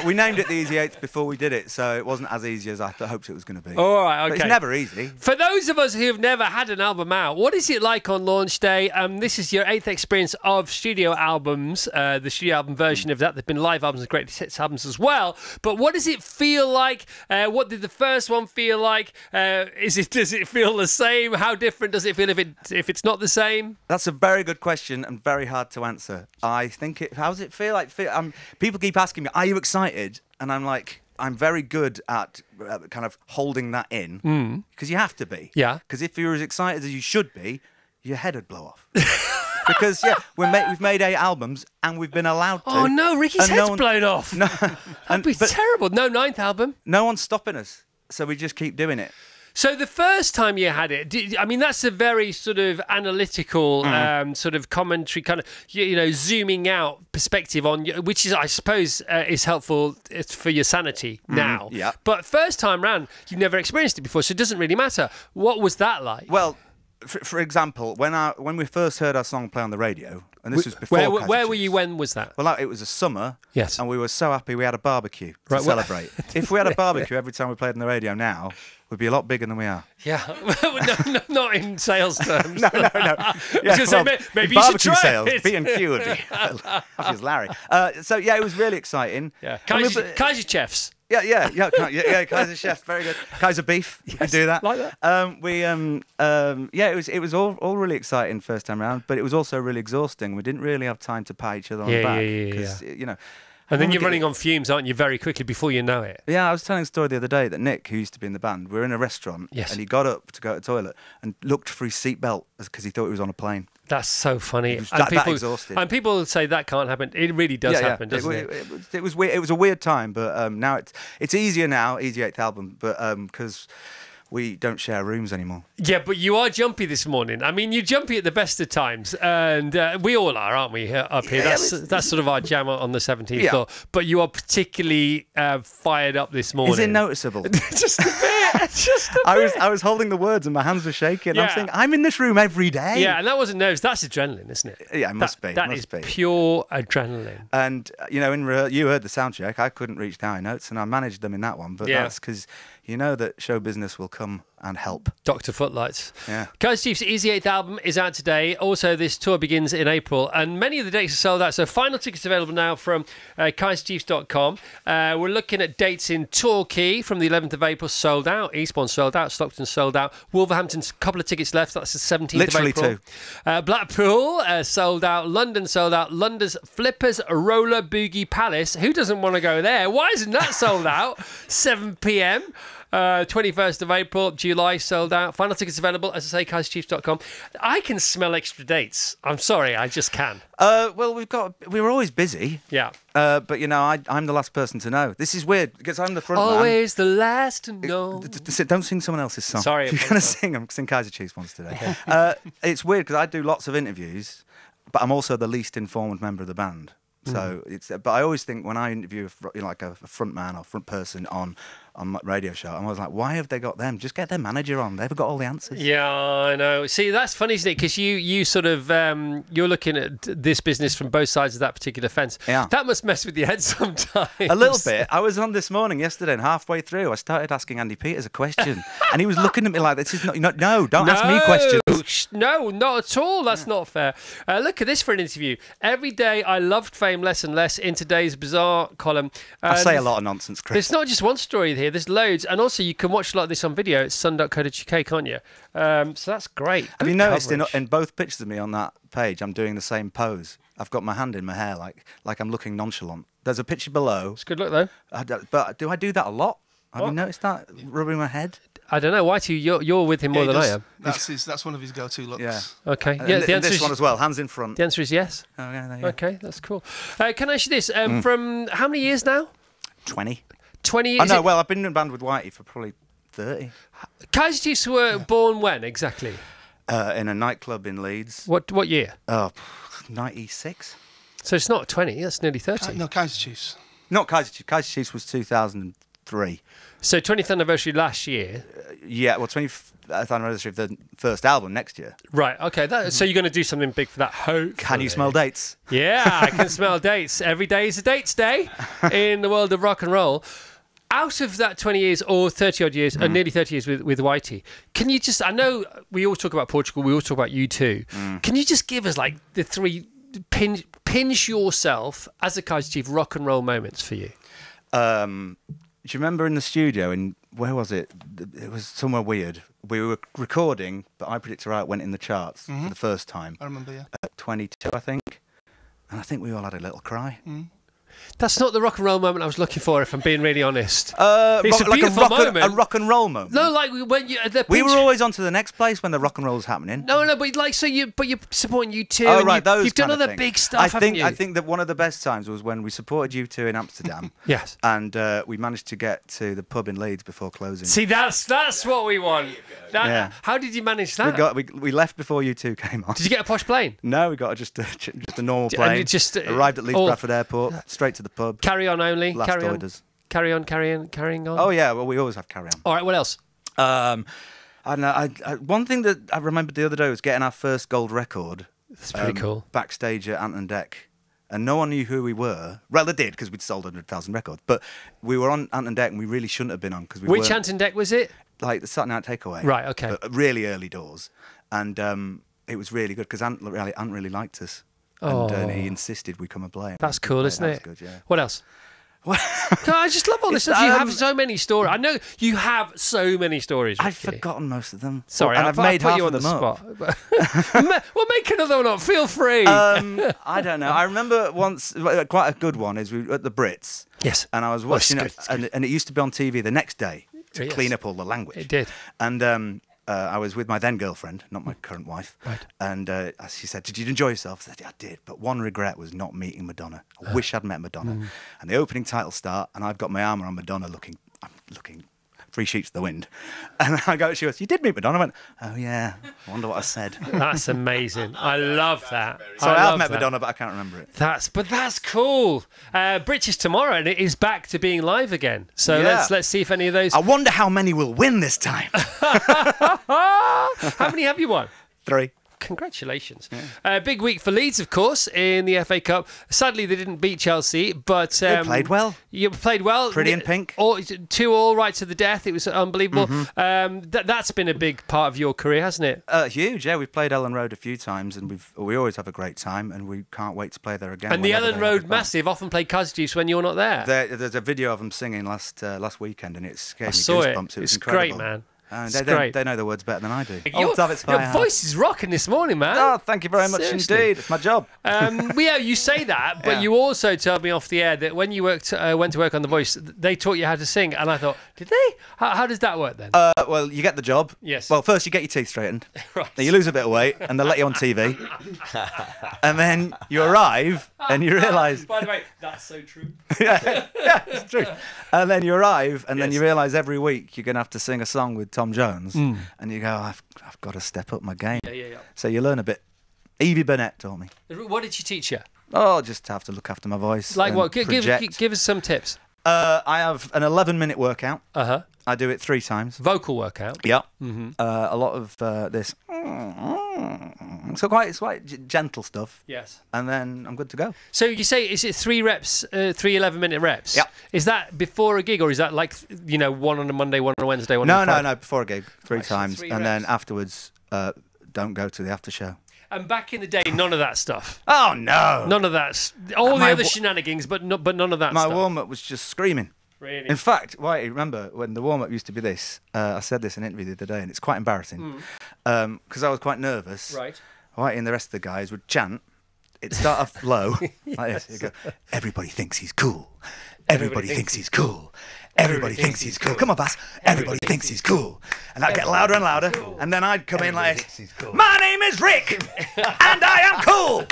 We named it the Easy Eighth before we did it, so it wasn't as easy as I hoped it was going to be. All right, okay. But it's never easy. For those of us who have never had an album out, what is it like on launch day? This is your 8th experience of studio albums, the studio album version of that. There've been live albums and greatest hits albums as well. But what does it feel like? What did the first one feel like? Does it feel the same? How different does it feel if it's not the same? That's a very good question and very hard to answer. I think how does it feel like? People keep asking me, "Are you excited?" And I'm like, I'm very good at kind of holding that in because you have to be. Yeah. Because if you're as excited as you should be, your head would blow off. Because we've made 8 albums and we've been allowed to. Oh no, Ricky's head's blown off. No, that'd be terrible. No 9th album. No one's stopping us, so we just keep doing it. So the first time you had it, that's a very sort of analytical sort of commentary, kind of zooming out perspective on, which is, I suppose, is helpful for your sanity now. Yeah. But first time round, you've never experienced it before, so it doesn't really matter. What was that like? Well, for example, when we first heard our song play on the radio, and this was before. Where were you? When was that? Well, it was a summer. Yes. And we were so happy we had a barbecue to celebrate. If we had a barbecue every time we played on the radio now, we'd be a lot bigger than we are. Yeah, no, not in sales terms. no. Yeah, maybe you should try sales, it. B&Q would be. That's Larry. So yeah, it was really exciting. Yeah, Kaiser Chiefs. Yeah, Kaiser Chefs, very good. Kaiser beef, you can do that. Like that. It was all really exciting first time around, but it was also really exhausting. We didn't really have time to pat each other on the back because And then you're running on fumes, aren't you, very quickly before you know it? Yeah, I was telling a story the other day that Nick, who used to be in the band, we were in a restaurant and he got up to go to the toilet and looked for his seatbelt because he thought he was on a plane. That's so funny. He was that exhausted. And people say that can't happen. It really does happen, doesn't it? It was weird. It was a weird time, but now it's easier now, Easy 8th album, but because we don't share rooms anymore. Yeah, but you are jumpy this morning. I mean, you're jumpy at the best of times, and we all are, aren't we, up here? That's sort of our jam on the 17th floor. But you are particularly fired up this morning. Is it noticeable? Just a bit. Just a bit. I was holding the words and my hands were shaking. Yeah. I'm saying, I'm in this room every day. Yeah, and that wasn't nerves. That's adrenaline, isn't it? Yeah, it must be. That is pure adrenaline. And, you heard the sound check. I couldn't reach the high notes, and I managed them in that one. But that's because you know that show business will come and help. Dr. Footlights. Yeah. Kaiser Chiefs' Easy 8th album is out today. Also, this tour begins in April, and many of the dates are sold out. So final tickets available now from kaiserchiefs.com. We're looking at dates in Torquay from the 11th of April, sold out. Eastbourne sold out. Stockton sold out. Wolverhampton's a couple of tickets left. That's the 17th of April. Literally 2. Blackpool sold out. London sold out. London's Flippers Roller Boogie Palace. Who doesn't want to go there? Why isn't that sold out? 7 p.m. 21st of April, July sold out. Final tickets available, as I say, kaiserchiefs.com. I can smell extra dates. I'm sorry, I just can. Well, we were always busy. Yeah. But, I'm the last person to know. This is weird because I'm the front man. Always the last to know. Don't sing someone else's song. Sorry. If you're going to sing Kaiser Chiefs once today. Okay. It's weird because I do lots of interviews, but I'm also the least informed member of the band. So but I always think when I interview like a front man or front person on my radio show, I'm always like, why have they got them? Just get their manager on. They've got all the answers. Yeah, I know. See, that's funny, isn't it? Because you sort of you're looking at this business from both sides of that particular fence. Yeah. That must mess with your head sometimes. A little bit. I was on this morning yesterday, and halfway through, I started asking Andy Peters a question, and he was looking at me like, "This is not. No, don't ask me questions." No, not at all. That's not fair. Look at this for an interview. Every day I loved fame less and less in today's bizarre column. I say a lot of nonsense, Chris. There's not just one story here. There's loads, and also you can watch a lot of this on video. It's sun.co.uk, can't you? So that's great. Have you noticed in both pictures of me on that page, I'm doing the same pose? I've got my hand in my hair, like I'm looking nonchalant. There's a picture below. It's a good look, though. But do I do that a lot? Have you noticed that? Rubbing my head? I don't know. Whitey, you're with him more than I am. That's one of his go-to looks. Yeah. Okay. Yeah. The answer this is one as well. Hands in front. The answer is yes. Oh, yeah, okay, that's cool. Can I ask you this? From how many years now? 20. 20 years. I know. Well, I've been in a band with Whitey for probably 30. Kaiser Chiefs were born when exactly? In a nightclub in Leeds. What year? 96. So it's not 20. That's nearly 30. No, Kaiser Chiefs. Not Kaiser Chiefs. Kaiser Chiefs was 2003. 3. So 20th anniversary last year. Yeah, well, 20th anniversary of the first album next year. Right, okay. So you're going to do something big for that, hopefully. Can you smell dates? Yeah, I can smell dates. Every day is a dates day in the world of rock and roll. Out of that 20 years or 30 odd years, nearly 30 years with Whitey, can you just, I know we all talk about Portugal, we all talk about U2. Can you just give us like the 3 pinch yourself as a Kaiser Chief rock and roll moments for you? Do you remember in the studio where was it? It was somewhere weird. We were recording, but I Predict Right went in the charts for the first time. I remember, yeah. At 22, I think. And I think we all had a little cry. That's not the rock and roll moment I was looking for, if I'm being really honest. It's a beautiful moment. A rock and roll moment. No, like when you we were always on to the next place when the rock and roll was happening. No, but like you're supporting U2. Oh right, you've done other big stuff. I think that one of the best times was when we supported U2 in Amsterdam. Yes. And we managed to get to the pub in Leeds before closing. See, that's what we want. Yeah. How did you manage that? We left before U2 came on. Did you get a posh plane? No, we got just a normal plane. And you just arrived at Leeds Bradford Airport, straight to the pub. Carry on only. Last carry orders. On. Carrying on. Oh yeah, well we always have carry on. All right, what else? I know. One thing that I remembered the other day was getting our first gold record. That's pretty cool. Backstage at Ant and Deck, and no one knew who we were. Well, they did because we'd sold 100,000 records. But we were on Ant and Deck, and we really shouldn't have been on because we. Which Ant and Deck was it? Like the Saturday Night Takeaway. Right. Okay. But really early doors, and it was really good because Ant really liked us, and he insisted we come and play. That's cool, isn't it? That was good, yeah. What else? I just love all this stuff. You have so many stories. I know you have so many stories. I've forgotten most of them. Sorry, and I've made half you of them up. Well, make another one up. Feel free. I don't know. I remember once, quite a good one, is we were at the Brits. Yes. And I was watching it's it, and it used to be on TV the next day to clean up all the language. It did. And I was with my then girlfriend, not my current wife. Right. And she said, "Did you enjoy yourself?" I said, "Yeah, I did. But one regret was not meeting Madonna. I wish I'd met Madonna." And the opening title start, and I've got my arm around Madonna I'm looking 3 sheets to the wind. And she goes, "You did meet Madonna?" I went, "Oh yeah, I wonder what I said." That's amazing. I love that. So I have met Madonna, but I can't remember it. That's cool. British tomorrow, and it is back to being live again. So let's see if any of those. I wonder how many will win this time. How many have you won? 3. Congratulations. Yeah. Big week for Leeds, of course, in the FA Cup. Sadly, they didn't beat Chelsea, but... they played well. You played well. Pretty in pink. 2-2 right to the death. It was unbelievable. That's been a big part of your career, hasn't it? Huge, yeah. We've played Ellen Road a few times, and we always have a great time, and we can't wait to play there again. And the Ellen Road Massive often play Kaiser Chiefs when you're not there. There's a video of them singing last weekend, and it gave me It goosebumps. was incredible. great, man. They know the words better than I do. Your voice is rocking this morning, man. Oh, thank you very much indeed. It's my job. You say that, but you also told me off the air that when you went to work on The Voice, they taught you how to sing, and I thought, did they? How does that work then? Well, you get the job. Yes. Well, first you get your teeth straightened. Right. Then you lose a bit of weight, and they let you on TV. And then you arrive, and you realise... By the way, that's so true. yeah, it's true. And then you arrive, and then you realise every week you're going to have to sing a song with Tom Jones, and you go, I've got to step up my game. Yeah. So you learn a bit. Evie Burnett taught me. What did she teach you? Oh, just have to look after my voice. Like what? Give us some tips. I have an 11-minute workout. Uh-huh. I do it 3 times. Vocal workout. Yeah. A lot of this. So it's quite gentle stuff. Yes. And then I'm good to go. So you say, is it 3 reps, 3 11-minute reps? Yeah. Is that before a gig, or is that like, one on a Monday, one on a Wednesday, one on a Friday? No, before a gig, 3 times. So 3 and reps. then afterwards, don't go to the after show. And back in the day, none of that stuff. Oh, no. None of that. All the other shenanigans, but none of that My stuff. warm-up was just screaming. Really? In fact, Whitey, remember when the warm-up used to be this? I said this in an interview the other day, and it's quite embarrassing because I was quite nervous. Right. Whitey and the rest of the guys would chant. It'd start off low, like this. You'd go, "Everybody thinks he's cool. Everybody thinks he's cool. Everybody thinks he's cool. Come on, Bass. Everybody thinks he's cool." And I'd get louder and louder, and then I'd come in like, "My name is Rick, and I am cool."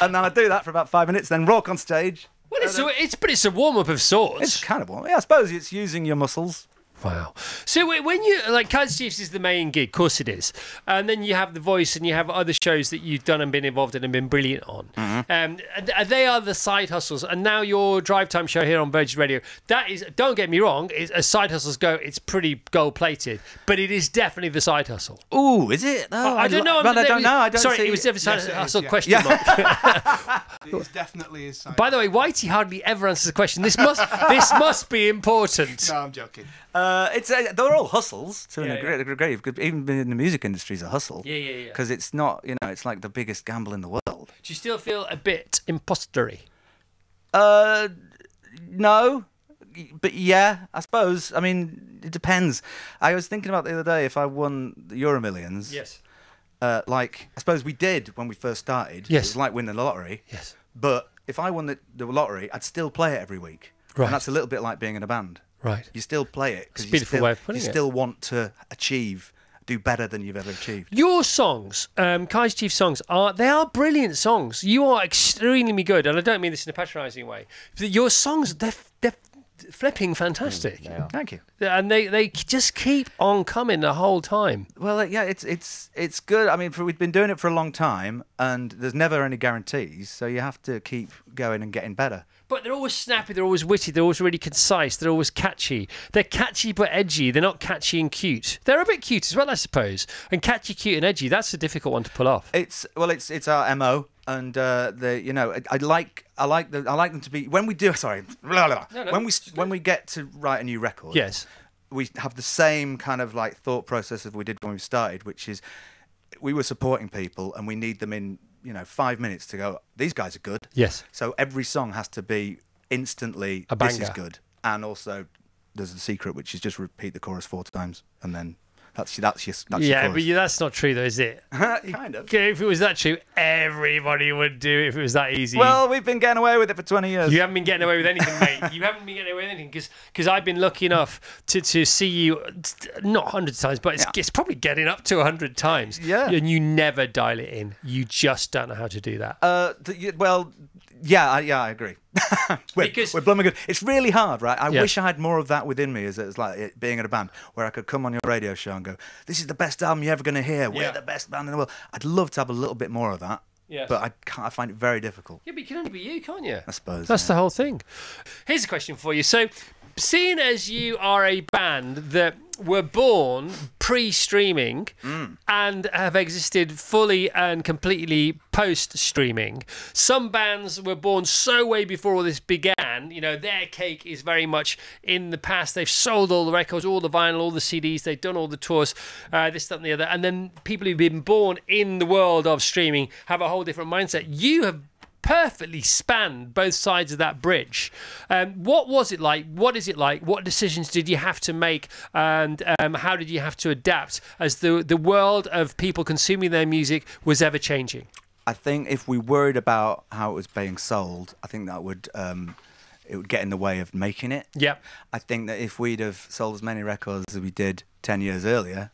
And then I'd do that for about 5 minutes, then walk on stage. Well, it's a warm-up of sorts. It's kind of warm. Yeah, I suppose it's using your muscles. Wow. So when you, like, Kaiser Chiefs is the main gig, of course it is. And then you have The Voice and you have other shows that you've done and been involved in and been brilliant on. They are the side hustles. And now your drive time show here on Virgin Radio, that is, don't get me wrong, as side hustles go, it's pretty gold-plated. But it is definitely the side hustle. Ooh, is it? Oh, I don't know. I don't know. I don't Sorry, see it was definitely Yes, it side is, hustle yeah. question mark. It's definitely his side. By the way, Whitey hardly ever answers the question. This must be important. No, I'm joking. They're all hustles to Yeah, a degree. Even in the music industry, is a hustle. Yeah. Because it's not, it's like the biggest gamble in the world. Do you still feel a bit impostery? No, but yeah, I suppose. I mean, it depends. I was thinking about the other day if I won the Euro Millions. Yes. Like I suppose we did when we first started. Yes. It was like winning the lottery. Yes. But if I won the lottery, I'd still play it every week. Right. And that's a little bit like being in a band. Right. You still play it because It's a beautiful way of putting you it. still want to do better than you've ever achieved. Your songs, Kaiser Chiefs songs, they are brilliant songs. You are extremely good, and I don't mean this in a patronising way. Your songs, they're flipping fantastic. Thank you. And they just keep on coming the whole time. Well, yeah, it's good. I mean, we've been doing it for a long time, and there's never any guarantees, so you have to keep going and getting better. But they're always snappy, they're always witty, they're always really concise, they're always catchy. They're catchy but edgy, they're not catchy and cute. They're a bit cute as well, I suppose. And catchy, cute and edgy, that's a difficult one to pull off. It's our MO, and I like them to be when we do. Sorry, No, when we get to write a new record. Yes. We have the same kind of like thought process as we did when we started, which is we were supporting people and we need them in 5 minutes to go, these guys are good. Yes. So every song has to be instantly, A this is banger. good. And also there's a secret, which is just repeat the chorus 4 times and then that's your Yeah, chorus. but that's not true though, is it? Kind of. If it was that true, everybody would do it if it was that easy. Well, we've been getting away with it for 20 years. You haven't been getting away with anything, mate. You haven't been getting away with anything because I've been lucky enough to see you, not 100 times, but it's probably getting up to 100 times. Yeah. And you never dial it in. You just don't know how to do that. I agree. Because- we're blooming good. It's really hard, right? I Yeah. wish I had more of that within me as like it being in a band where I could come on your radio show and go, this is the best album you're ever going to hear. We're Yeah. the best band in the world. I'd love to have a little bit more of that. Yes. But I find it very difficult, Yeah, but you can only be you, can't you? I suppose. That's the whole thing. Here's a question for you. So, seeing as you are a band that were born pre-streaming and have existed fully and completely post-streaming, some bands were born so way before all this began. Their cake is very much in the past. They've sold all the records, all the vinyl, all the CDs. They've done all the tours, this, that, and the other. And then people who've been born in the world of streaming have a whole different mindset. You have perfectly spanned both sides of that bridge. What was it like? What is it like? What decisions did you have to make? And how did you have to adapt as the world of people consuming their music was ever changing? I think if we worried about how it was being sold, I think that would it would get in the way of making it. Yep. I think that if we'd have sold as many records as we did 10 years earlier,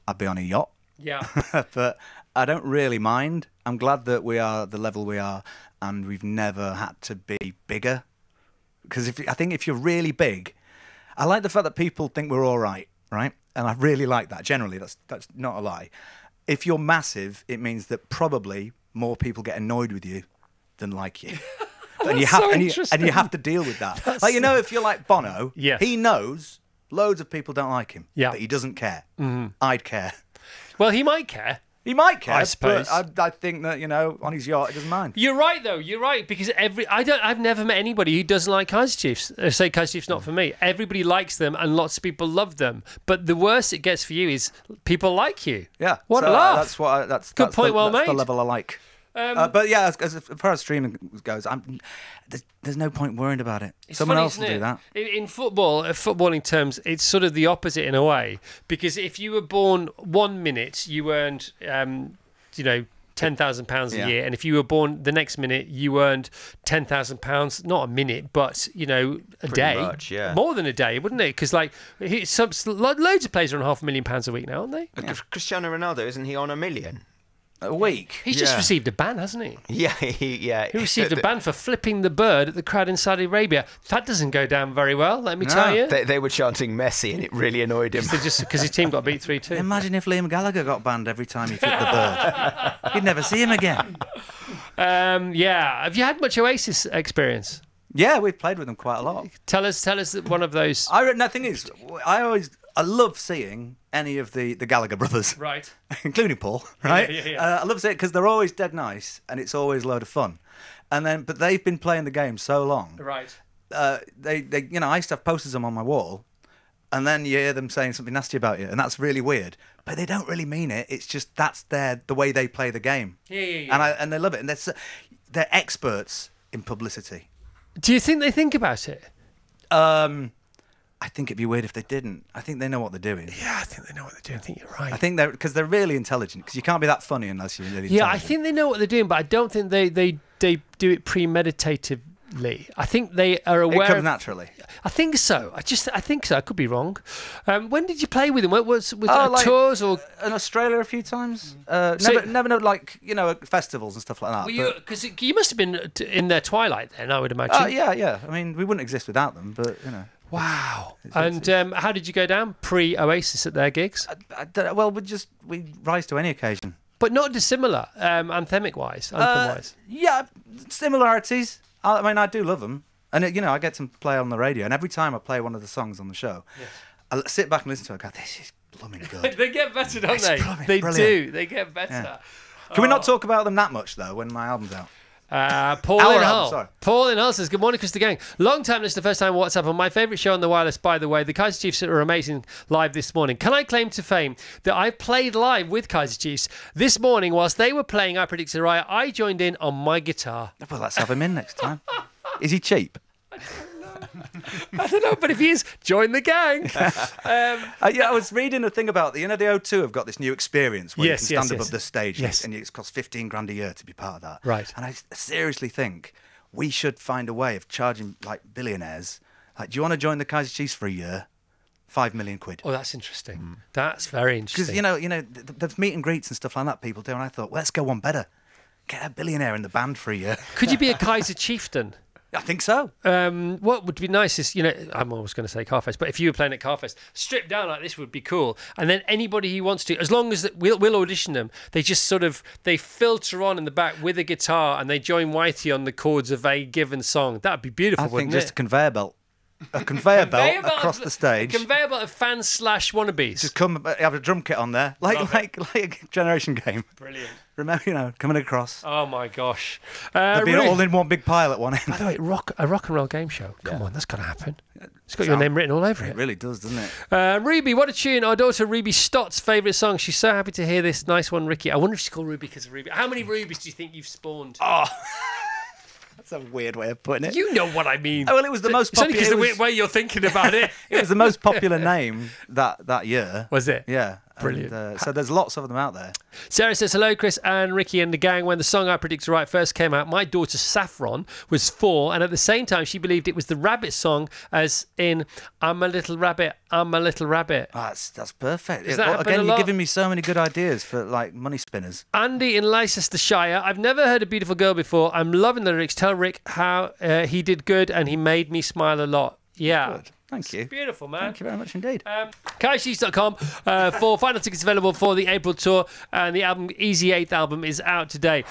I'd be on a yacht. Yeah. But I don't really mind. I'm glad that we are the level we are and we've never had to be bigger. Because I think if you're really big, I like the fact that people think we're all right? And I really like that. Generally, that's not a lie. If you're massive, it means that probably more people get annoyed with you than like you. And you have to deal with that. If you're like Bono, Yes. he knows loads of people don't like him, Yeah. but he doesn't care. I'd care. Well, he might care. He might care, I suppose. but I think that on his yacht, he doesn't mind. You're right, though. You're right, because I've never met anybody who doesn't like Kaiser Chiefs. Say Kaiser Chiefs not for me. Everybody likes them, and lots of people love them. But the worst it gets for you is people like you. Yeah, What so a laugh. That's what. That's Good that's point, the, well that's the made. level I like. But yeah, as far as streaming goes, there's no point worrying about it. It's Someone funny, else will isn't do it? that. In football, footballing terms, it's sort of the opposite in a way. Because if you were born 1 minute, you earned, £10,000 a Yeah. year, and if you were born the next minute, you earned £10,000, not a minute, but a day, much, yeah. more than a day, wouldn't it? Because loads of players are on £500,000 a week now, aren't they? Cristiano Ronaldo, isn't he on $1 million? A week. He's just Yeah. received a ban, hasn't he? Yeah, he He received a ban for flipping the bird at the crowd in Saudi Arabia. That doesn't go down very well, let me tell you. They were chanting Messi, and it really annoyed him. Just because his team got beat 3-2. Imagine if Liam Gallagher got banned every time he flipped the bird. You'd never see him again. Yeah. Have you had much Oasis experience? Yeah, we've played with them quite a lot. Tell us one of those. The thing is, I love seeing any of the Gallagher brothers, Right. including Paul. Right? Yeah. I love seeing it because they're always dead nice, and it's always a load of fun. But they've been playing the game so long. Right. They I used to have posters of them on my wall, and then you hear them saying something nasty about you, and that's really weird. But they don't really mean it. It's just that's the way they play the game. Yeah. And they love it, and they're experts in publicity. Do you think they think about it? I think it'd be weird if they didn't. I think they know what they're doing. Yeah, I think they know what they're doing. I think you're right. I think they're really intelligent, because you can't be that funny unless you're really Yeah, I intelligent. think they know what they're doing, but I don't think they do it premeditatively. I think they are aware. It comes naturally. I think so. I think so. I could be wrong. When did you play with them? What was with Like, tours or? in Australia a few times. So- Never know, like, at festivals and stuff like that. Were you? Because you must have been in their twilight then, I would imagine. Yeah. I mean, we wouldn't exist without them, but Wow. And how did you go down pre-Oasis at their gigs? Well, we rise to any occasion. But not dissimilar, anthemic-wise. Yeah, similarities. I mean, I do love them, and I get to play on the radio, and every time I play one of the songs on the show, I sit back and listen to it. And go, this is blooming good. They get better, don't they? They brilliant. do. They get better. Yeah. Can we not talk about them that much though when my album's out? Paul Our in album, Hull. sorry. Paul in Hull says, good morning, Chris the Gang. Long time listener, first time WhatsApp on my favourite show on the wireless, by the way. The Kaiser Chiefs are amazing live this morning. Can I claim to fame that I played live with Kaiser Chiefs this morning whilst they were playing I Predict a Riot? I joined in on my guitar. Well, let's have him in next time. Is he cheap? I don't know, but if he is, join the gang. I was reading a thing about the O2 have got this new experience where Yes, you can stand yes. above the stage, Yes. and it costs 15 grand a year to be part of that. Right. And I seriously think we should find a way of charging like billionaires. Like, do you want to join the Kaiser Chiefs for a year? 5 million quid. Oh, that's interesting. That's very Because interesting. the meet and greets and stuff like that people do, and I thought, well, let's go one better. Get a billionaire in the band for a year. Could you be a Kaiser Chieftain? I think so. What would be nice is, I'm always going to say Carfest, but if you were playing at Carfest, stripped down like this would be cool. And then anybody who wants to, as long as we'll audition them, they just they filter on in the back with a guitar and they join Whitey on the chords of a given song. That'd be beautiful, I wouldn't think just it? a conveyor belt. A conveyor belt across the stage. A conveyor belt of fans / wannabes. Just come, have a drum kit on there, like a generation game. Brilliant. Remember, coming across. Oh my gosh. They'll be Ruby, all in one big pile at one by end. the way, a rock and roll game show. Come on, that's got to happen. It's got your name written all over It it. really does, doesn't it? Ruby, what a tune. Our daughter Ruby Stott's favourite song. She's so happy to hear this. Nice one, Ricky. I wonder if she's called Ruby because of Ruby. How many Rubies do you think you've spawned? Oh, that's a weird way of putting it. You know what I mean. Oh, well, it was the most It's only popular. because the weird way you're thinking about it. It was the most popular name that year. Was it? Yeah. Brilliant. And, so there's lots of them out there. Sarah says, hello, Chris and Ricky and the gang. When the song I Predict Right first came out, my daughter Saffron was 4, and at the same time, she believed it was the rabbit song, as in, I'm a little rabbit, I'm a little rabbit. Oh, that's perfect. Does that happen Again, a you're lot? giving me so many good ideas for like money spinners. Andy in Leicestershire, I've never heard a beautiful girl before. I'm loving the lyrics. Tell Rick how he did good and he made me smile a lot. Yeah. Good. Thank you. Beautiful, man. Thank you very much indeed. KaiserChiefs.com for final tickets available for the April tour, and the album Easy 8th album is out today.